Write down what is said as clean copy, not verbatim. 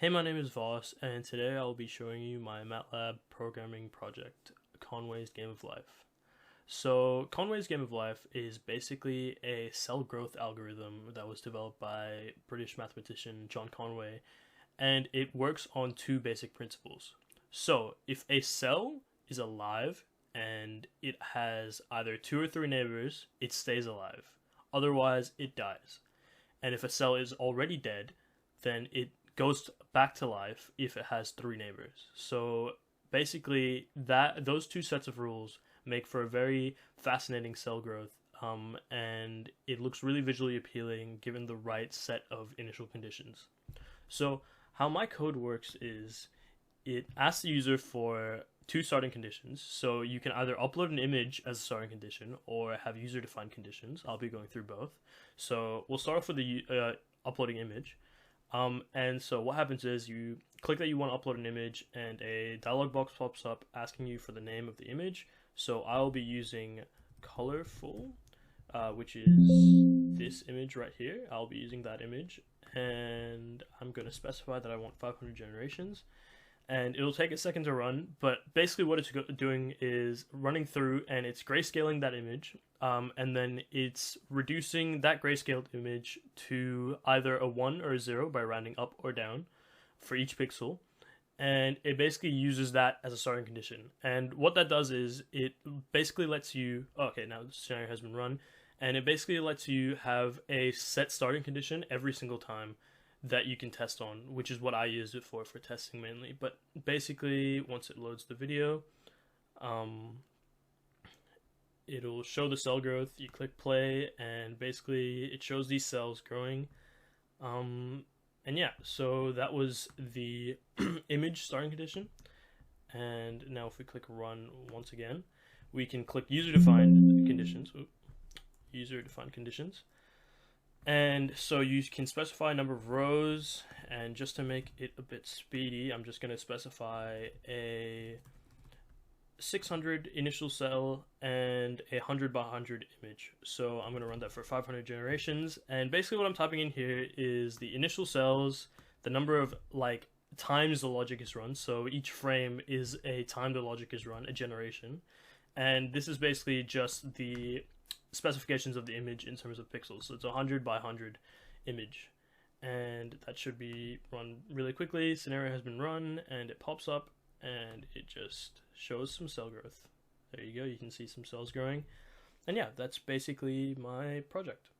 Hey, my name is Voss, and today I'll be showing you my MATLAB programming project, Conway's Game of Life. So, Conway's Game of Life is basically a cell growth algorithm that was developed by British mathematician John Conway, and it works on two basic principles. So, if a cell is alive and it has either two or three neighbors, it stays alive. Otherwise, it dies. And if a cell is already dead, then it goes back to life if it has three neighbors. So basically, those two sets of rules make for a very fascinating cell growth, and it looks really visually appealing given the right set of initial conditions. So how my code works is it asks the user for two starting conditions. So you can either upload an image as a starting condition or have user-defined conditions. I'll be going through both. So we'll start off with the uploading image. And so what happens is you click that you want to upload an image and a dialog box pops up asking you for the name of the image. So I'll be using colorful, which is this image right here. I'll be using that image, and I'm going to specify that I want 500 generations. And it'll take a second to run, but basically what it's doing is running through and it's grayscaling that image, and then it's reducing that grayscaled image to either a 1 or a 0 by rounding up or down for each pixel, and it basically uses that as a starting condition. And what that does is it basically lets you, okay, now the scenario has been run, and it basically lets you have a set starting condition every single time that you can test on, which is what I use it for testing mainly. But basically, once it loads the video, it'll show the cell growth. You click play, and basically it shows these cells growing. And yeah, so that was the image starting condition. And now if we click run once again, we can click user-defined conditions. User-defined conditions. And so you can specify a number of rows, and just to make it a bit speedy, I'm just going to specify a 600 initial cell and a 100 by 100 image. So I'm going to run that for 500 generations, and basically what I'm typing in here is the initial cells, the number of times the logic is run, so each frame is a time the logic is run, a generation, and this is basically just the specifications of the image in terms of pixels. So it's 100 by 100 image, and that should be run really quickly. Scenario has been run, and it pops up and it just shows some cell growth. There you go, you can see some cells growing. And yeah, that's basically my project.